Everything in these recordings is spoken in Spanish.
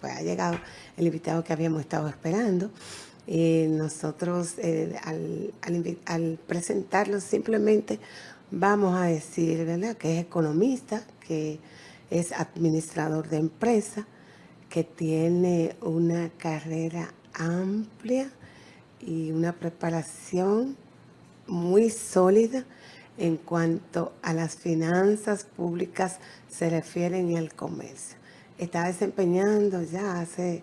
Pues ha llegado el invitado que habíamos estado esperando. Nosotros al presentarlo simplemente vamos a decir, ¿verdad?, que es economista, que es administrador de empresa, que tiene una carrera amplia y una preparación muy sólida en cuanto a las finanzas públicas se refieren y al comercio. Está desempeñando ya hace,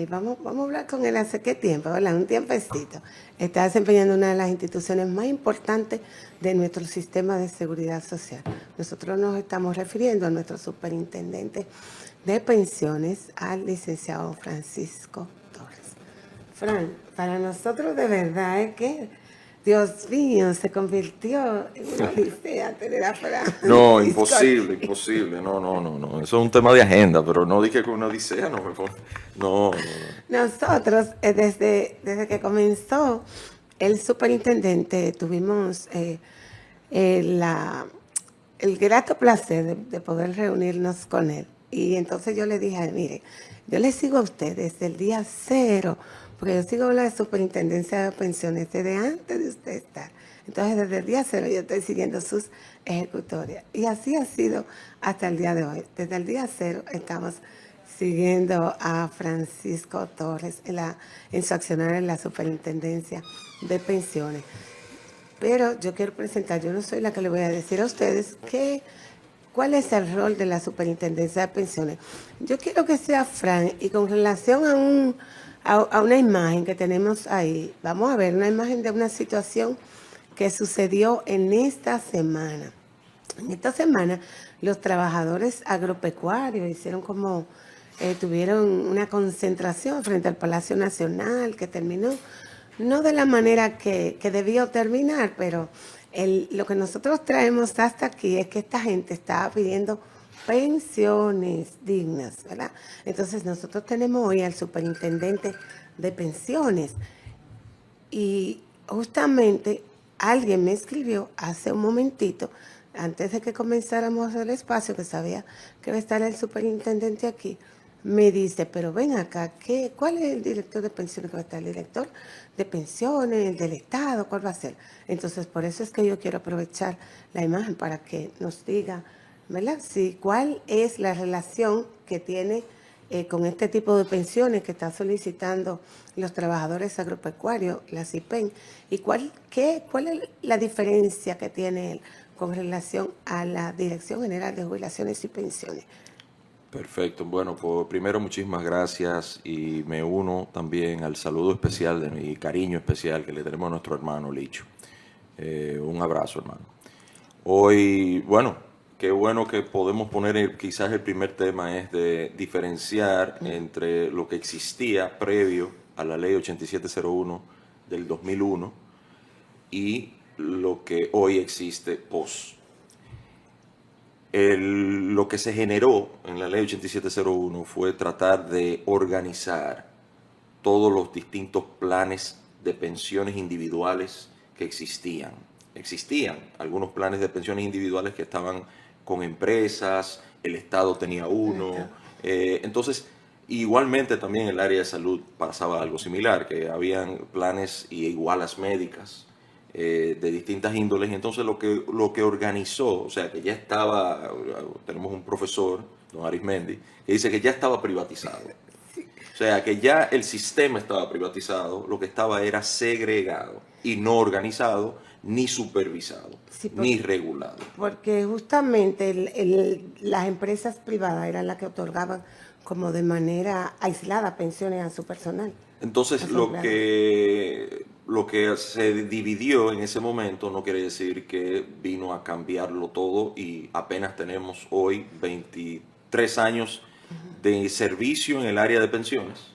vamos a hablar con él hace qué tiempo, ¿verdad? Un tiempecito. Está desempeñando una de las instituciones más importantes de nuestro sistema de seguridad social. Nosotros nos estamos refiriendo a nuestro superintendente de pensiones, al licenciado Francisco Torres. Fran, para nosotros de verdad es que, Dios mío, se convirtió en una odisea tener a Francisco. No, imposible, imposible. No. Eso es un tema de agenda, pero no dije que una odisea, no me pongo. No. Nosotros, desde que comenzó el superintendente, tuvimos el grato placer de poder reunirnos con él. Y entonces yo le dije, mire, yo le sigo a usted desde el día cero, porque yo sigo la superintendencia de pensiones desde antes de usted estar. Entonces, desde el día cero yo estoy siguiendo sus ejecutorias. Y así ha sido hasta el día de hoy. Desde el día cero estamos siguiendo a Francisco Torres en su accionar en la superintendencia de pensiones. Pero yo quiero presentar, yo no soy la que le voy a decir a ustedes cuál es el rol de la superintendencia de pensiones. Yo quiero que sea Fran, y con relación a una imagen que tenemos ahí, vamos a ver una imagen de una situación que sucedió en esta semana. En esta semana, los trabajadores agropecuarios tuvieron una concentración frente al Palacio Nacional que terminó no de la manera que debió terminar, pero lo que nosotros traemos hasta aquí es que esta gente estaba pidiendo pensiones dignas, ¿verdad? Entonces nosotros tenemos hoy al superintendente de pensiones y justamente alguien me escribió hace un momentito, antes de que comenzáramos el espacio, que sabía que iba a estar el superintendente aquí, me dice, pero ven acá, ¿cuál es el director de pensiones que va a estar? ¿El director de pensiones, el del Estado? ¿Cuál va a ser? Entonces, por eso es que yo quiero aprovechar la imagen para que nos diga, ¿verdad? Sí, ¿cuál es la relación que tiene con este tipo de pensiones que está solicitando los trabajadores agropecuarios, la CIPEN? ¿Y cuál es la diferencia que tiene él con relación a la Dirección General de Jubilaciones y Pensiones? Perfecto. Bueno, pues primero muchísimas gracias y me uno también al saludo especial y cariño especial que le tenemos a nuestro hermano Licho. Un abrazo, hermano. Hoy, bueno, qué bueno que podemos poner, quizás el primer tema es de diferenciar entre lo que existía previo a la ley 8701 del 2001 y lo que hoy existe post. Lo que se generó en la ley 8701 fue tratar de organizar todos los distintos planes de pensiones individuales que existían. Existían algunos planes de pensiones individuales que estaban con empresas, el Estado tenía uno. Entonces, igualmente también en el área de salud pasaba algo similar, que habían planes y igualas médicas de distintas índoles. Entonces lo que organizó, o sea, que ya estaba, tenemos un profesor, don Arismendi, que dice que ya estaba privatizado. O sea, que ya el sistema estaba privatizado, lo que estaba era segregado y no organizado, ni supervisado, Sí, ni regulado. porque justamente las empresas privadas eran las que otorgaban como de manera aislada pensiones a su personal. Entonces, lo que se dividió en ese momento no quiere decir que vino a cambiarlo todo y apenas tenemos hoy 23 años de servicio en el área de pensiones,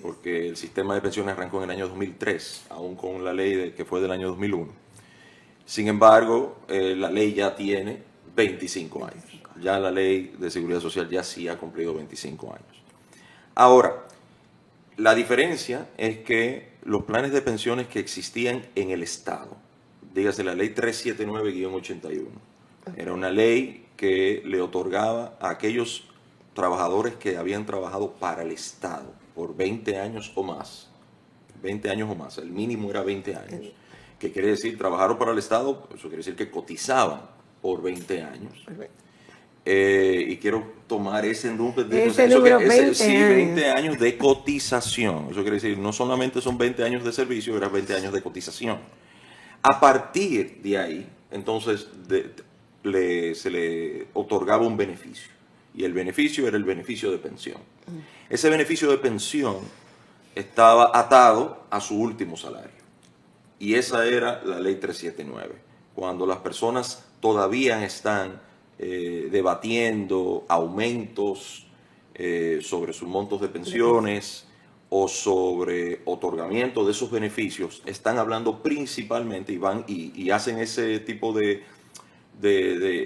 porque el sistema de pensiones arrancó en el año 2003, aún con la ley que fue del año 2001. Sin embargo, la ley ya tiene 25 años. Ya la ley de seguridad social ya sí ha cumplido 25 años. Ahora, la diferencia es que los planes de pensiones que existían en el Estado, dígase la ley 379-81, era una ley que le otorgaba a aquellos trabajadores que habían trabajado para el Estado por 20 años o más. 20 años o más, el mínimo era 20 años. ¿Qué quiere decir? Trabajaron para el Estado, eso quiere decir que cotizaban por 20 años. Y quiero tomar ese número, sí, 20 años de cotización. Eso quiere decir, no solamente son 20 años de servicio, eran 20 años de cotización. A partir de ahí, entonces, se le otorgaba un beneficio. Y el beneficio era el beneficio de pensión. Ese beneficio de pensión estaba atado a su último salario. Y esa era la ley 379. Cuando las personas todavía están debatiendo aumentos sobre sus montos de pensiones o sobre otorgamiento de esos beneficios, están hablando principalmente y hacen ese tipo de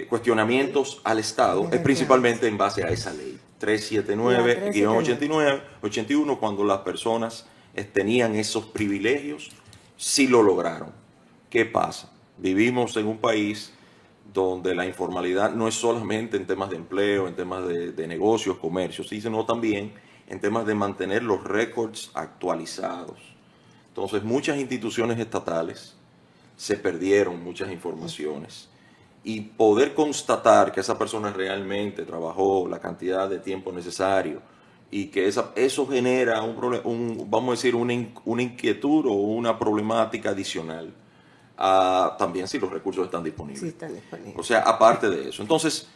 cuestionamientos al Estado, es principalmente en base a esa ley 379-81, cuando las personas tenían esos privilegios, sí lo lograron. ¿Qué pasa? Vivimos en un país donde la informalidad no es solamente en temas de empleo, en temas de negocios, comercios, sino también en temas de mantener los récords actualizados. Entonces, muchas instituciones estatales se perdieron muchas informaciones. Y poder constatar que esa persona realmente trabajó la cantidad de tiempo necesario y que eso genera vamos a decir, una inquietud o una problemática adicional. También si los recursos están disponibles. Sí, están disponibles. O sea, aparte de eso. Entonces,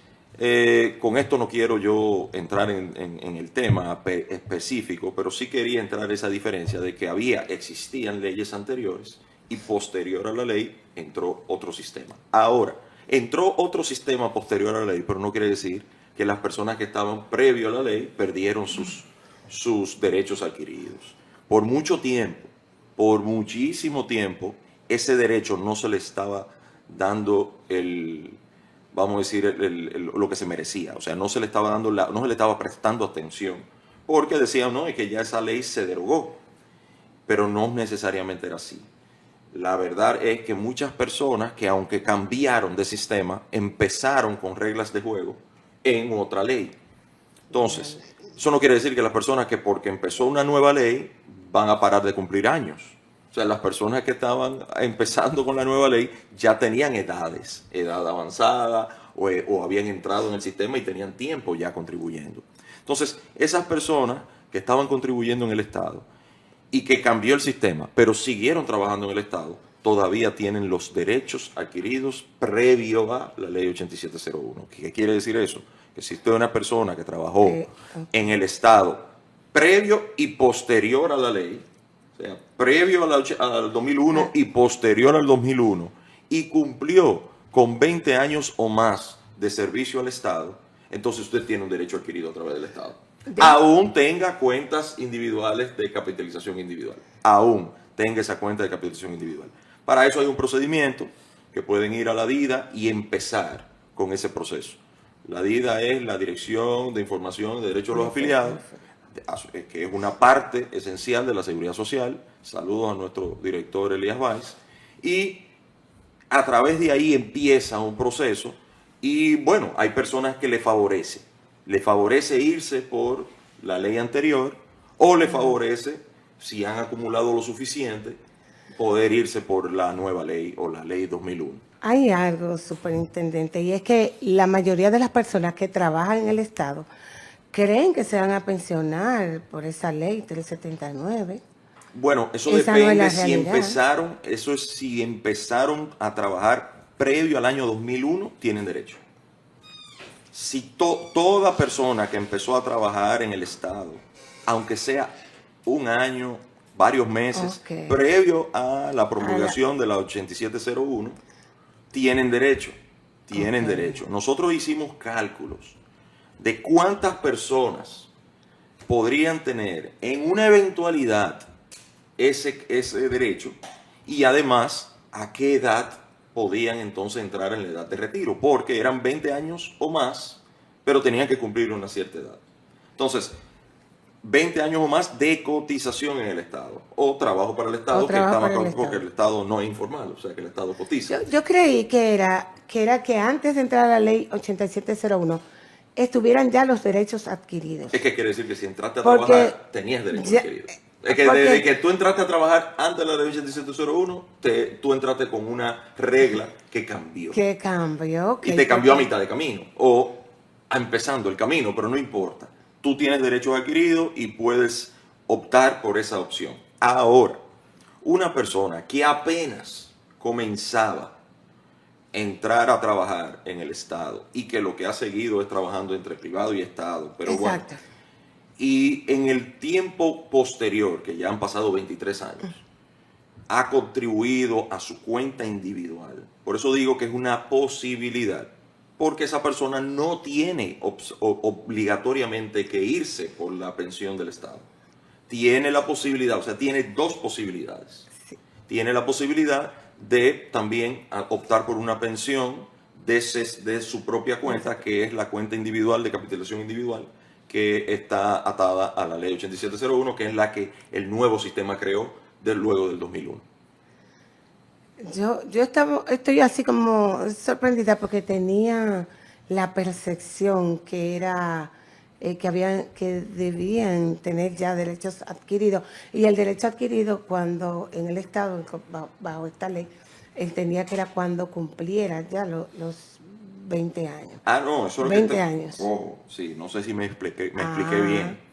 con esto no quiero yo entrar en el tema específico, pero sí quería entrar en esa diferencia de que existían leyes anteriores y posterior a la ley entró otro sistema. Ahora, entró otro sistema posterior a la ley, pero no quiere decir que las personas que estaban previo a la ley perdieron sus derechos adquiridos. Por mucho tiempo, por muchísimo tiempo, ese derecho no se le estaba dando vamos a decir, lo que se merecía. O sea, no se le estaba dando no se le estaba prestando atención. Porque decían, no, es que ya esa ley se derogó. Pero no necesariamente era así. La verdad es que muchas personas que aunque cambiaron de sistema, empezaron con reglas de juego en otra ley. Entonces, eso no quiere decir que las personas que porque empezó una nueva ley van a parar de cumplir años. O sea, las personas que estaban empezando con la nueva ley ya tenían edad avanzada o habían entrado en el sistema y tenían tiempo ya contribuyendo. Entonces, esas personas que estaban contribuyendo en el Estado y que cambió el sistema, pero siguieron trabajando en el Estado, todavía tienen los derechos adquiridos previo a la ley 8701. ¿Qué quiere decir eso? Que si usted es una persona que trabajó en el Estado previo y posterior a la ley, o sea, previo al 2001 y posterior al 2001, y cumplió con 20 años o más de servicio al Estado, entonces usted tiene un derecho adquirido a través del Estado. Aún tenga cuentas individuales de capitalización individual. Aún tenga esa cuenta de capitalización individual. Para eso hay un procedimiento que pueden ir a la DIDA y empezar con ese proceso. La DIDA es la Dirección de Información de Derechos de los Afiliados, que es una parte esencial de la Seguridad Social. Saludos a nuestro director Elías Valls. Y a través de ahí empieza un proceso y bueno, hay personas que le favorece irse por la ley anterior o le favorece, si han acumulado lo suficiente, poder irse por la nueva ley o la ley 2001. Hay algo, superintendente, y es que la mayoría de las personas que trabajan en el Estado creen que se van a pensionar por esa ley 379. Bueno, eso esa depende no es si empezaron a trabajar previo al año 2001, tienen derecho. Si toda persona que empezó a trabajar en el Estado, aunque sea un año, varios meses, previo a la promulgación de la 8701, tienen derecho. Nosotros hicimos cálculos de cuántas personas podrían tener en una eventualidad ese derecho y además a qué edad podían entonces entrar en la edad de retiro, porque eran 20 años o más, pero tenían que cumplir una cierta edad. Entonces, 20 años o más de cotización en el Estado, o trabajo para el Estado, porque el Estado no es informal, o sea que el Estado cotiza. Yo creí que era que antes de entrar a la ley 8701, estuvieran ya los derechos adquiridos. Es que quiere decir que si entraste a Porque trabajar, tenías derechos ya- adquiridos. Es que porque- desde que tú entraste a trabajar antes de la ley 8701, tú entraste con una regla que cambió. ¿Qué cambio? Ok. Y te cambió a mitad de camino o empezando el camino, pero no importa. Tú tienes derechos adquiridos y puedes optar por esa opción. Ahora, una persona que apenas comenzaba a entrar a trabajar en el Estado y que lo que ha seguido es trabajando entre privado y Estado, pero Exacto. bueno, y en el tiempo posterior, que ya han pasado 23 años, ha contribuido a su cuenta individual. Por eso digo que es una posibilidad, porque esa persona no tiene obligatoriamente que irse por la pensión del Estado. Tiene la posibilidad, o sea, tiene dos posibilidades. Sí. Tiene la posibilidad de también optar por una pensión de su propia cuenta, que es la cuenta individual de capitalización individual, que está atada a la ley 8701, que es la que el nuevo sistema creó luego del 2001. Yo estoy así como sorprendida porque tenía la percepción que era que debían tener ya derechos adquiridos, y el derecho adquirido cuando en el Estado bajo esta ley él tenía que era cuando cumpliera ya los 20 años. Ah, no, eso es lo 20 que años. Oh, sí, no sé si me expliqué Ah. bien.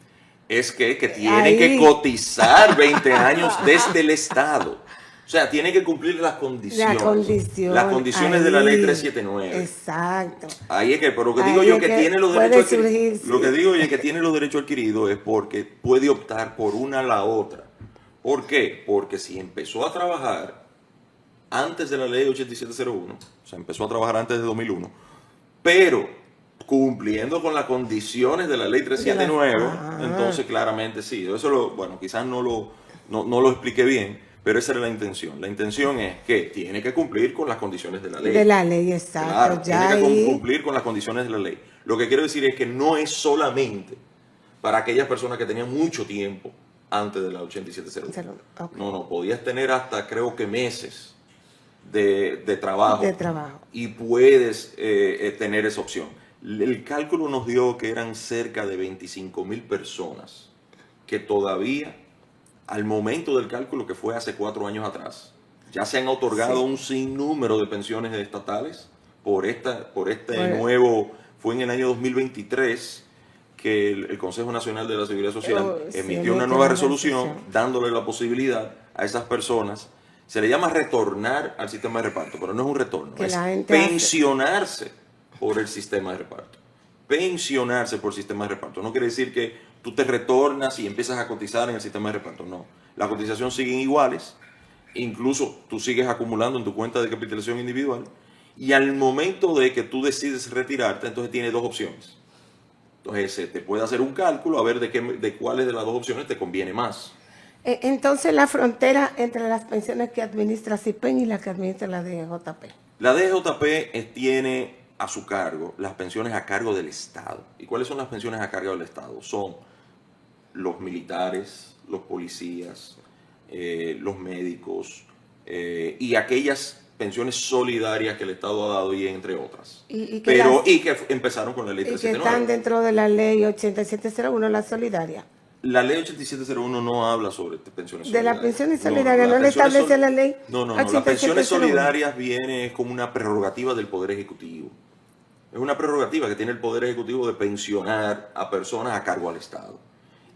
Es que tiene Ahí. que cotizar 20 años desde el Estado. O sea, tiene que cumplir las condiciones. Las condiciones de la ley ahí. 379. Exacto. Ahí es que, pero lo que digo Ahí yo es que que tiene los puede derechos surgir, adquiridos. sí. Lo que digo yo es que tiene los derechos adquiridos es porque puede optar por una a la otra. ¿Por qué? Porque si empezó a trabajar antes de la ley 8701, o sea, empezó a trabajar antes de 2001, pero cumpliendo con las condiciones de la ley 379, Ah. entonces claramente sí. Eso bueno, quizás no lo expliqué bien, pero esa era la intención. La intención es que tiene que cumplir con las condiciones de la ley. De la ley, exacto. Claro, ya tiene que ahí, cumplir con las condiciones de la ley. Lo que quiero decir es que no es solamente para aquellas personas que tenían mucho tiempo antes de la 8701. Ok. No, podías tener hasta creo que meses de trabajo. De trabajo. Y puedes tener esa opción. El cálculo nos dio que eran cerca de 25,000 personas que todavía, al momento del cálculo que fue hace 4 años atrás, ya se han otorgado un sinnúmero de pensiones estatales por nuevo, fue en el año 2023 que el Consejo Nacional de la Seguridad Social emitió una nueva resolución dándole la posibilidad a esas personas. Se le llama retornar al sistema de reparto, pero no es un retorno, Que es la gente pensionarse por el sistema de reparto. Pensionarse por el sistema de reparto. No quiere decir que tú te retornas y empiezas a cotizar en el sistema de reparto, no. La cotización siguen iguales, incluso tú sigues acumulando en tu cuenta de capitalización individual, y al momento de que tú decides retirarte, entonces tienes dos opciones. Entonces te puede hacer un cálculo a ver de cuáles de las dos opciones te conviene más. Entonces, la frontera entre las pensiones que administra CIPEN y las que administra la DJP. La DJP tiene a su cargo las pensiones a cargo del Estado. ¿Y cuáles son las pensiones a cargo del Estado? Son los militares, los policías, los médicos y aquellas pensiones solidarias que el Estado ha dado, y entre otras. Y que empezaron con la ley y que 379. están dentro de la ley 8701, la solidaria. La ley 8701 no habla sobre pensiones De solidarias. las pensiones solidarias, ¿no le las pensiones establece la ley? No, las pensiones solidarias viene como una prerrogativa del Poder Ejecutivo. Es una prerrogativa que tiene el Poder Ejecutivo de pensionar a personas a cargo al Estado.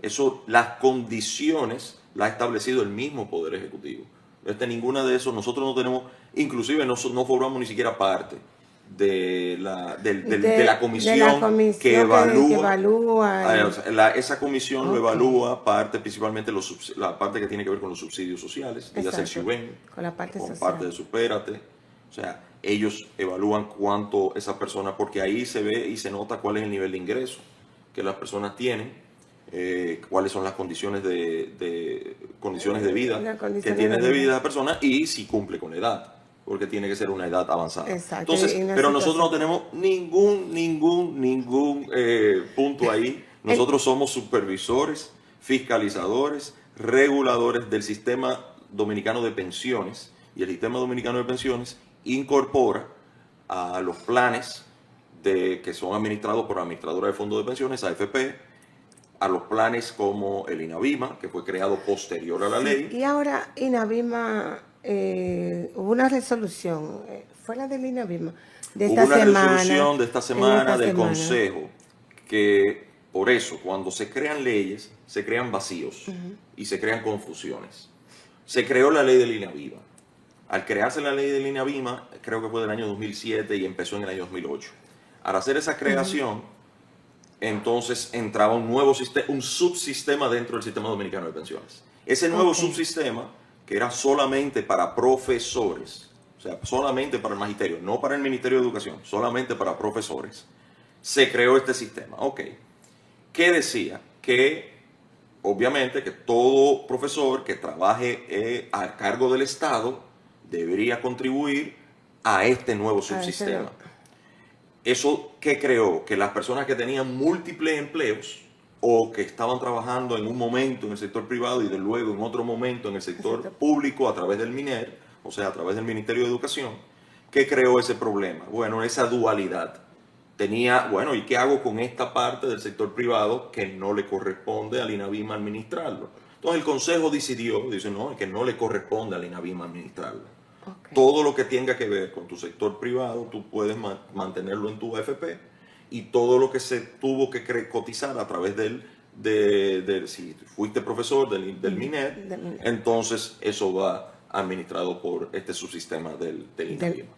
Eso, las condiciones las ha establecido el mismo Poder Ejecutivo. Ninguna de esos, nosotros no tenemos, inclusive no formamos ni siquiera parte de la comisión que evalúa. Esa comisión lo evalúa principalmente la parte que tiene que ver con los subsidios sociales, ya sea el SIUBEN, con la parte con social. parte de Supérate. O sea, ellos evalúan cuánto esa persona, porque ahí se ve y se nota cuál es el nivel de ingreso que las personas tienen, cuáles son las condiciones de vida que tiene de vida la persona, y si cumple con la edad, porque tiene que ser una edad avanzada. Exacto. Entonces, pero nosotros no tenemos ningún punto ahí. Nosotros somos supervisores, fiscalizadores, reguladores del sistema dominicano de pensiones, y el sistema dominicano de pensiones incorpora a los planes que son administrados por administradora de fondos de pensiones, AFP, a los planes como el INAVIMA, que fue creado posterior a la ley. Y ahora INAVIMA, hubo una resolución, fue la del INAVIMA, de esta Hubo una semana. resolución de esta semana del semana. Consejo, que por eso, cuando se crean leyes, se crean vacíos y se crean confusiones. Se creó la ley del INAVIMA. Al crearse la ley del INAVIMA, creo que fue del año 2007 y empezó en el año 2008. Al hacer esa creación, entonces entraba un nuevo sistema, un subsistema dentro del sistema dominicano de pensiones. Ese nuevo subsistema, que era solamente para profesores, o sea, solamente para el magisterio, no para el Ministerio de Educación, solamente para profesores, se creó este sistema. Ok. ¿Qué decía? Que obviamente que todo profesor que trabaje a cargo del Estado debería contribuir a este nuevo subsistema. ¿Eso qué creó? Que las personas que tenían múltiples empleos o que estaban trabajando en un momento en el sector privado y de luego en otro momento en el sector público a través del MINER, o sea, a través del Ministerio de Educación, ¿qué creó ese problema? Bueno, esa dualidad. Tenía, bueno, ¿y qué hago con esta parte del sector privado que no le corresponde al INAVIMA administrarlo? Entonces el Consejo decidió, dice, no, que no le corresponde al INAVIMA administrarlo. Okay. Todo lo que tenga que ver con tu sector privado, tú puedes mantenerlo en tu AFP, y todo lo que se tuvo que cotizar a través si fuiste profesor del MINER, entonces eso va administrado por este subsistema del INAVIMA.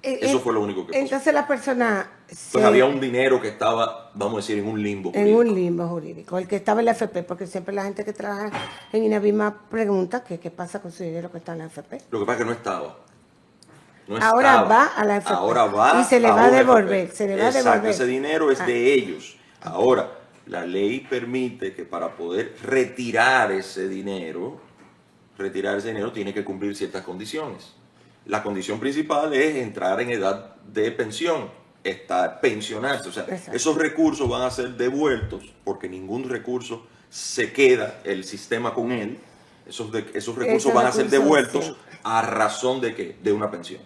Eso fue lo único que pasó. Entonces la persona... Pues había un dinero que estaba, vamos a decir, en un limbo jurídico. En un limbo jurídico, el que estaba en la AFP, porque siempre la gente que trabaja en INAVIMA pregunta qué pasa con su dinero que está en la AFP. Lo que pasa es que no estaba. Ahora va a la AFP. Ahora va y se le va a devolver. Se le va a devolver. Exacto, ese dinero es de ellos. Ahora, la ley permite que para poder retirar ese dinero tiene que cumplir ciertas condiciones. La condición principal es entrar en edad de pensión, pensionarse. O sea, esos recursos van a ser devueltos porque ningún recurso se queda el sistema con él. Esos recursos van a ser devueltos a razón de ¿qué? De una pensión.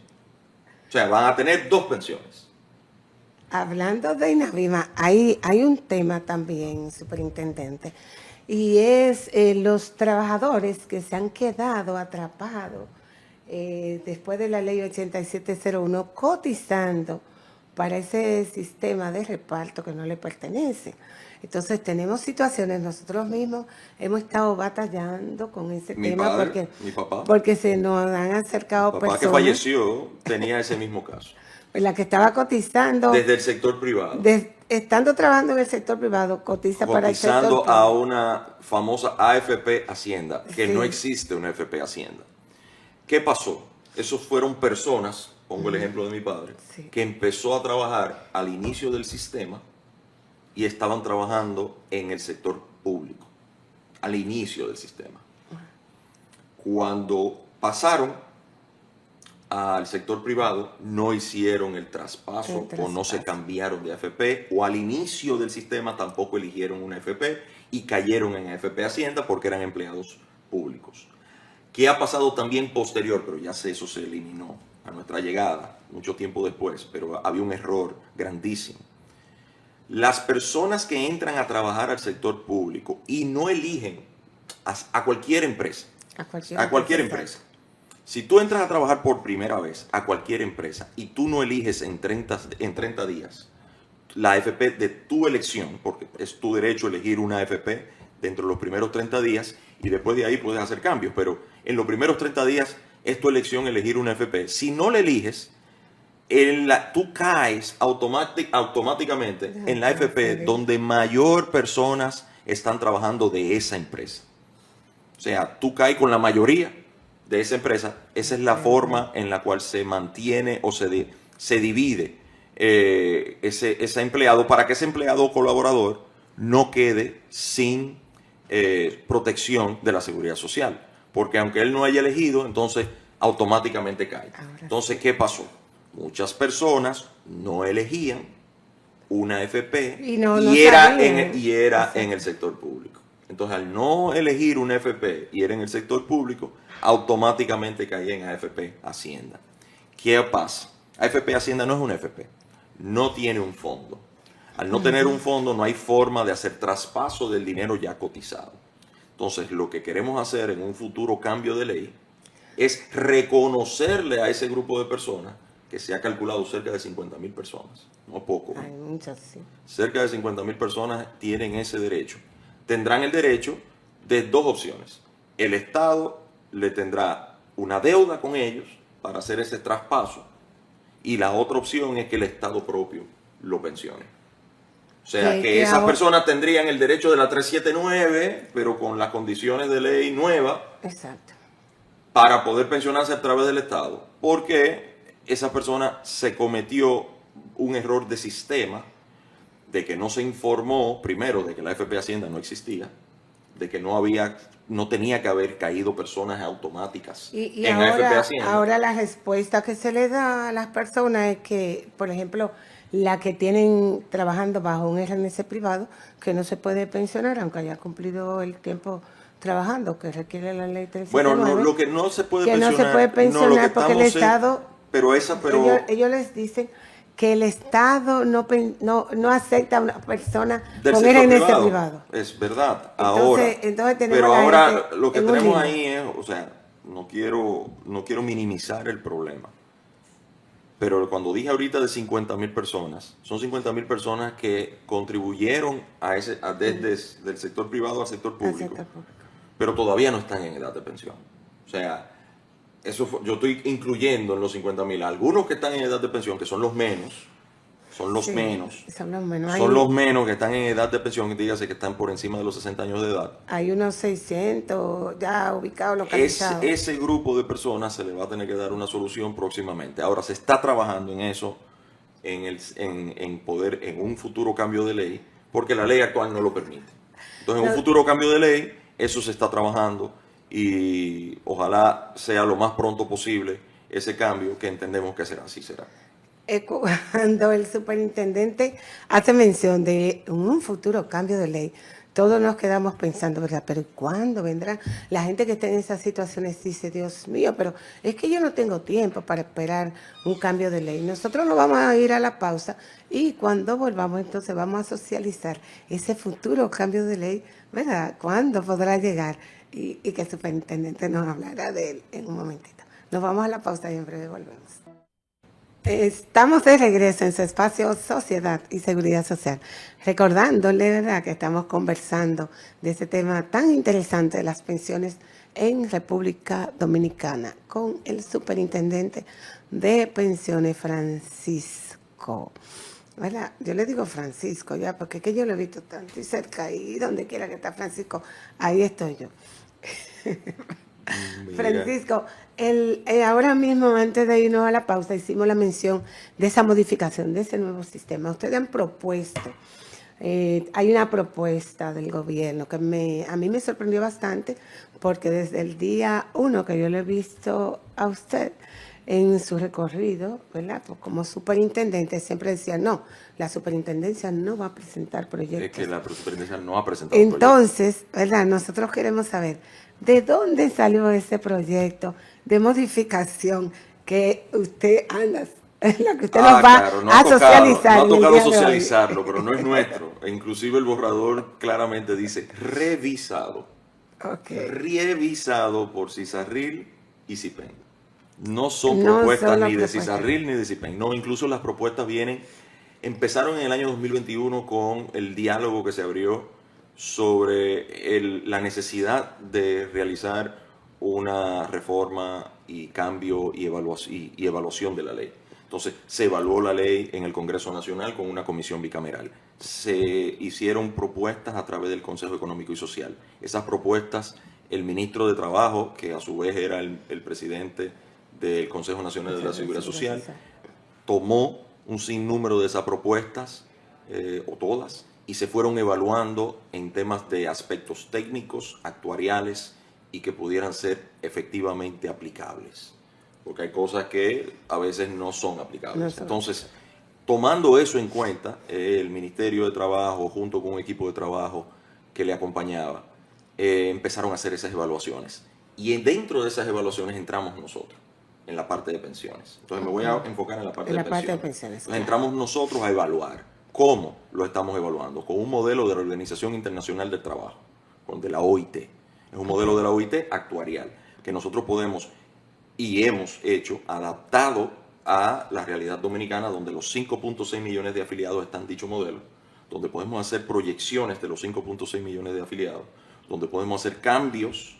O sea, van a tener 2 pensiones. Hablando de INAVIMA, hay un tema también, superintendente, y es los trabajadores que se han quedado atrapados después de la ley 8701 cotizando para ese sistema de reparto que no le pertenece. Entonces tenemos situaciones, nosotros mismos hemos estado batallando con ese tema porque se nos han acercado personas. Mi papá que falleció tenía ese mismo caso. La que estaba cotizando. Desde el sector privado. Estando trabajando en el sector privado, cotiza para el sector privado. Cotizando a una famosa AFP Hacienda, que no existe una AFP Hacienda. ¿Qué pasó? Esos fueron personas, pongo el ejemplo de mi padre, que empezó a trabajar al inicio del sistema y estaban trabajando en el sector público, al inicio del sistema. Cuando pasaron al sector privado, no hicieron el traspaso o no se cambiaron de AFP, o al inicio del sistema tampoco eligieron una AFP y cayeron en AFP Hacienda porque eran empleados públicos. ¿Qué ha pasado también posterior? Pero ya eso se eliminó a nuestra llegada, mucho tiempo después, pero había un error grandísimo. Las personas que entran a trabajar al sector público y no eligen a cualquier empresa, a cualquier empresa. Si tú entras a trabajar por primera vez a cualquier empresa y tú no eliges en 30 días la AFP de tu elección, porque es tu derecho elegir una AFP dentro de los primeros 30 días y después de ahí puedes hacer cambios, pero en los primeros 30 días es tu elección elegir una AFP. Si no la eliges, tú caes automáticamente en la AFP donde mayor personas están trabajando de esa empresa. O sea, tú caes con la mayoría de esa empresa. Esa es la forma en la cual se mantiene o se divide ese empleado, para que ese empleado o colaborador no quede sin protección de la seguridad social. Porque aunque él no haya elegido, entonces automáticamente cae. Entonces, ¿qué pasó? Muchas personas no elegían una AFP y era en el sector público. Entonces, al no elegir una AFP y era en el sector público, automáticamente caía en AFP Hacienda. ¿Qué pasa? AFP Hacienda no es una AFP. no tiene un fondo. Al no tener un fondo no hay forma de hacer traspaso del dinero ya cotizado. Entonces, lo que queremos hacer en un futuro cambio de ley es reconocerle a ese grupo de personas, que se ha calculado cerca de 50.000 personas, no poco. Hay muchas, sí. Cerca de 50.000 personas tienen ese derecho. Tendrán el derecho de dos opciones. El Estado le tendrá una deuda con ellos para hacer ese traspaso, y la otra opción es que el Estado propio lo pensione. O sea, que esas personas tendrían el derecho de la 379, pero con las condiciones de ley nueva. Exacto. Para poder pensionarse a través del Estado. Porque esa persona se cometió un error de sistema, de que no se informó, primero, de que la AFP Hacienda no existía, de que no tenía que haber caído personas automáticas en ahora, AFP Hacienda. Ahora la respuesta que se le da a las personas es que, por ejemplo, la que tienen trabajando bajo un RNC privado, que no se puede pensionar aunque haya cumplido el tiempo trabajando, que requiere la ley 379. Bueno, lo que no se puede que pensionar, no se puede pensionar porque el Estado, ellos les dicen que el Estado no acepta a una persona con RNC privado. Es verdad. Entonces tenemos pero ahora lo que tenemos ahí es, o sea, no quiero minimizar el problema. Pero cuando dije ahorita de 50.000 personas, son 50.000 personas que contribuyeron desde el sector privado al sector público, pero todavía no están en edad de pensión. O sea, yo estoy incluyendo en los 50.000 algunos que están en edad de pensión, que son los menos. Son los menos que están en edad de pensión, que dígase que están por encima de los 60 años de edad. Hay unos 600 ya ubicados, localizados. Ese grupo de personas se le va a tener que dar una solución próximamente. Ahora se está trabajando en eso, en un futuro cambio de ley, porque la ley actual no lo permite. Entonces, en un futuro cambio de ley, eso se está trabajando y ojalá sea lo más pronto posible ese cambio, que entendemos que será, así será. Cuando el superintendente hace mención de un futuro cambio de ley, todos nos quedamos pensando, ¿verdad? Pero ¿cuándo vendrá? La gente que está en esas situaciones dice, Dios mío, pero es que yo no tengo tiempo para esperar un cambio de ley. Nosotros nos vamos a ir a la pausa y cuando volvamos entonces vamos a socializar ese futuro cambio de ley, ¿verdad? ¿Cuándo podrá llegar? Y que el superintendente nos hablará de él en un momentito. Nos vamos a la pausa y en breve volvemos. Estamos de regreso en su espacio Sociedad y Seguridad Social, recordándole, ¿verdad?, que estamos conversando de este tema tan interesante de las pensiones en República Dominicana con el superintendente de pensiones, Francisco. ¿Verdad? Yo le digo Francisco ya, porque es que yo lo he visto tanto y cerca, y donde quiera que está Francisco, ahí estoy yo. Francisco, ahora mismo, antes de irnos a la pausa, hicimos la mención de esa modificación, de ese nuevo sistema. Ustedes han propuesto, hay una propuesta del gobierno que a mí me sorprendió bastante, porque desde el día 1 que yo lo he visto a usted en su recorrido, ¿verdad? Pues como superintendente, siempre decía, no, la superintendencia no va a presentar proyectos. Es que la superintendencia no ha presentado Entonces, ¿verdad? Nosotros queremos saber, ¿de dónde salió ese proyecto de modificación que usted anda, la que usted nos va a socializar? No ha tocado socializarlo, pero no es nuestro. E inclusive el borrador claramente dice revisado. Okay. Revisado por CISARRIL y CIPEN. No son propuestas ni de CISARRIL ni de CIPEN. No, incluso las propuestas empezaron en el año 2021 con el diálogo que se abrió sobre la necesidad de realizar una reforma y cambio y evaluación de la ley. Entonces, se evaluó la ley en el Congreso Nacional con una comisión bicameral. Se hicieron propuestas a través del Consejo Económico y Social. Esas propuestas, el ministro de Trabajo, que a su vez era el presidente del Consejo Nacional de la Seguridad Social, tomó un sinnúmero de esas propuestas, o todas, y se fueron evaluando en temas de aspectos técnicos, actuariales, y que pudieran ser efectivamente aplicables. Porque hay cosas que a veces no son aplicables. Entonces, tomando eso en cuenta, el Ministerio de Trabajo, junto con un equipo de trabajo que le acompañaba, empezaron a hacer esas evaluaciones. Y dentro de esas evaluaciones entramos nosotros. en la parte de pensiones. Entonces me voy a enfocar en la parte, En de, la parte de pensiones. pensiones. Entonces entramos nosotros a evaluar. ¿Cómo lo estamos evaluando? Con un modelo de la Organización Internacional del Trabajo, con de la OIT. Es un modelo de la OIT actuarial, que nosotros podemos y hemos hecho adaptado a la realidad dominicana, donde los 5.6 millones de afiliados están en dicho modelo, donde podemos hacer proyecciones de los 5.6 millones de afiliados, donde podemos hacer cambios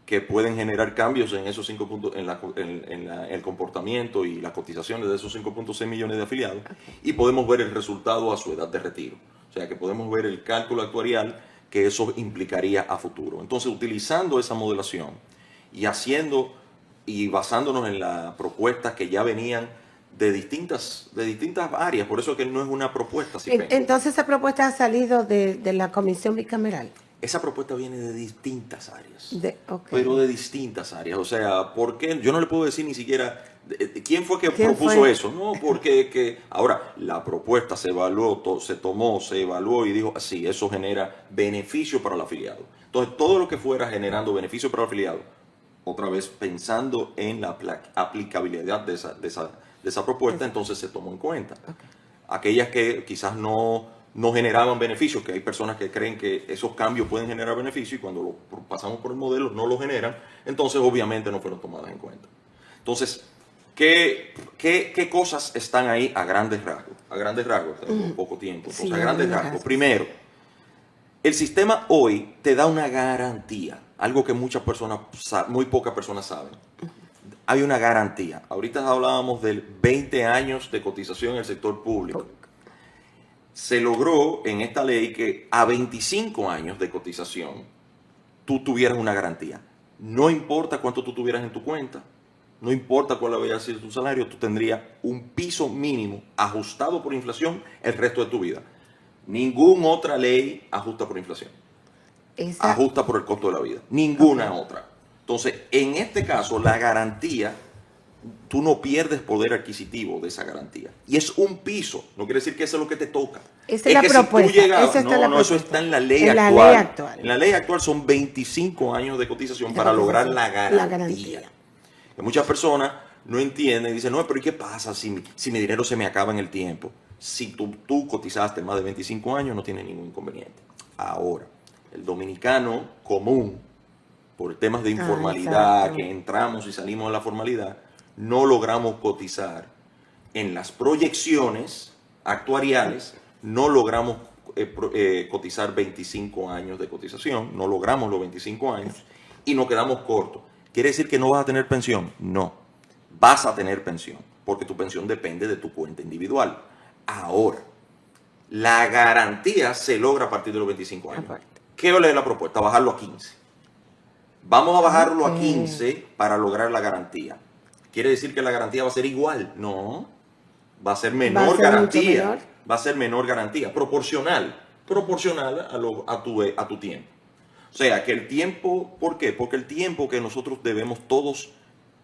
que pueden generar cambios en esos 5 puntos, el comportamiento y las cotizaciones de esos 5.6 millones de afiliados, y podemos ver el resultado a su edad de retiro. O sea que podemos ver el cálculo actuarial que eso implicaría a futuro. Entonces, utilizando esa modelación y basándonos en las propuestas que ya venían de distintas áreas, por eso es que no es una propuesta. Entonces, esa propuesta ha salido de la Comisión Bicameral. Esa propuesta viene de distintas áreas, okay. Pero de distintas áreas. O sea, ¿por qué? Yo no le puedo decir ni siquiera quién fue que propuso eso. No, porque ahora la propuesta se evaluó, se tomó, se evaluó y dijo, sí, eso genera beneficio para el afiliado. Entonces, todo lo que fuera generando beneficio para el afiliado, otra vez pensando en la aplicabilidad de esa propuesta, entonces se tomó en cuenta. Okay. Aquellas que quizás no generaban beneficios, que hay personas que creen que esos cambios pueden generar beneficios y cuando lo pasamos por el modelo no lo generan, entonces obviamente no fueron tomadas en cuenta. Entonces, ¿qué cosas están ahí a grandes rasgos? A grandes rasgos, tenemos poco tiempo. Entonces, sí, a grandes rasgos. Primero, el sistema hoy te da una garantía, algo que muy pocas personas saben. Hay una garantía. Ahorita hablábamos de 20 años de cotización en el sector público. Se logró en esta ley que a 25 años de cotización tú tuvieras una garantía. No importa cuánto tú tuvieras en tu cuenta, no importa cuál había sido tu salario, tú tendrías un piso mínimo ajustado por inflación el resto de tu vida. Ninguna otra ley ajusta por inflación. Ajusta por el costo de la vida. Ninguna otra. Entonces, en este caso, la garantía, tú no pierdes poder adquisitivo de esa garantía. Y es un piso. No quiere decir que eso es lo que te toca. Esa es la propuesta. Eso está en la ley actual. En la ley actual son 25 años de cotización para lograr la garantía. Que muchas personas no entienden y dicen, no, pero ¿y qué pasa si mi dinero se me acaba en el tiempo? Si tú cotizaste más de 25 años, no tiene ningún inconveniente. Ahora, el dominicano común, por temas de informalidad, que entramos y salimos de la formalidad, no logramos cotizar en las proyecciones actuariales, no logramos cotizar 25 años de cotización, no logramos los 25 años y nos quedamos cortos. ¿Quiere decir que no vas a tener pensión? No, vas a tener pensión, porque tu pensión depende de tu cuenta individual. Ahora, la garantía se logra a partir de los 25 años. ¿Qué es la propuesta? Bajarlo a 15. Vamos a bajarlo a 15 para lograr la garantía. ¿Quiere decir que la garantía va a ser igual? No, va a ser menor garantía. Va a ser menor garantía, proporcional a tu tiempo. O sea, que el tiempo, ¿por qué? Porque el tiempo que nosotros debemos todos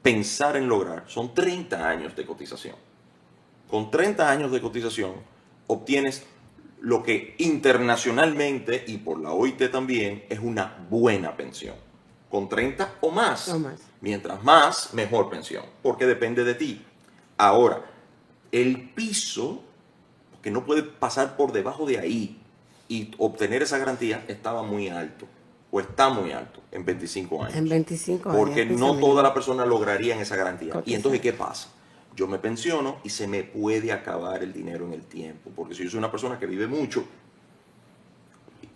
pensar en lograr son 30 años de cotización. Con 30 años de cotización obtienes lo que internacionalmente y por la OIT también es una buena pensión. Con 30 o más. Mientras más, mejor pensión, porque depende de ti. Ahora, el piso, que no puede pasar por debajo de ahí y obtener esa garantía, estaba muy alto, o está muy alto en 25 años. En 25 años. Porque no todas las personas lograrían esa garantía. Y entonces, ¿qué pasa? Yo me pensiono y se me puede acabar el dinero en el tiempo, porque si yo soy una persona que vive mucho,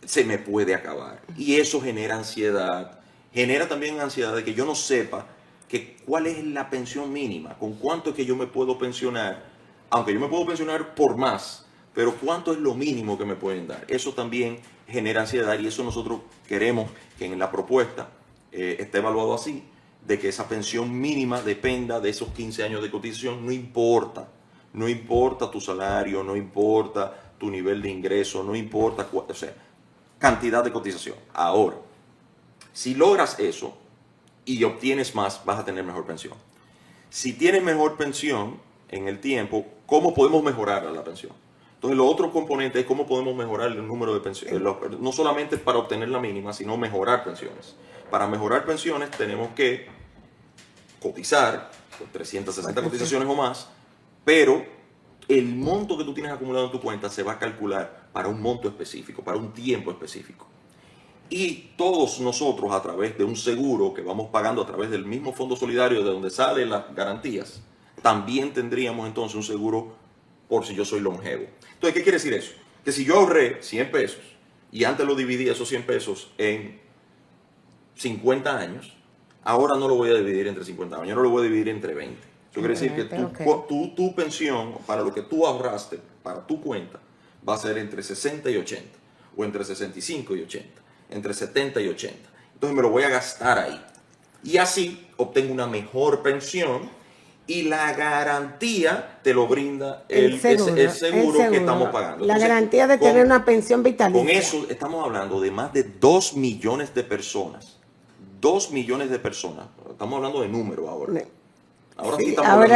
se me puede acabar. Y eso genera ansiedad. Genera también ansiedad de que yo no sepa cuál es la pensión mínima, con cuánto es que yo me puedo pensionar, aunque yo me puedo pensionar por más, pero cuánto es lo mínimo que me pueden dar. Eso también genera ansiedad y eso nosotros queremos que en la propuesta esté evaluado así, de que esa pensión mínima dependa de esos 15 años de cotización, no importa tu salario, no importa tu nivel de ingreso, no importa, cantidad de cotización. Ahora, si logras eso y obtienes más, vas a tener mejor pensión. Si tienes mejor pensión en el tiempo, ¿cómo podemos mejorar la pensión? Entonces, los otros componentes es cómo podemos mejorar el número de pensiones. No solamente para obtener la mínima, sino mejorar pensiones. Para mejorar pensiones tenemos que cotizar, pues 360 cotizaciones o más, pero el monto que tú tienes acumulado en tu cuenta se va a calcular para un monto específico, para un tiempo específico. Y todos nosotros, a través de un seguro que vamos pagando a través del mismo fondo solidario de donde salen las garantías, también tendríamos entonces un seguro por si yo soy longevo. Entonces, ¿qué quiere decir eso? Que si yo ahorré 100 pesos y antes lo dividí esos 100 pesos en 50 años, ahora no lo voy a dividir entre 50 años, yo no lo voy a dividir entre 20. Eso quiere decir que tu pensión, para lo que tú ahorraste, para tu cuenta, va a ser entre 60 y 80, o entre 65 y 80, entre 70 y 80. Entonces me lo voy a gastar ahí. Y así obtengo una mejor pensión y la garantía te lo brinda el seguro que estamos pagando. La Entonces, garantía de tener una pensión vitalicia. Con eso estamos hablando de más de 2 millones de personas. 2 millones de personas. Estamos hablando de número ahora. Ahora sí estamos hablando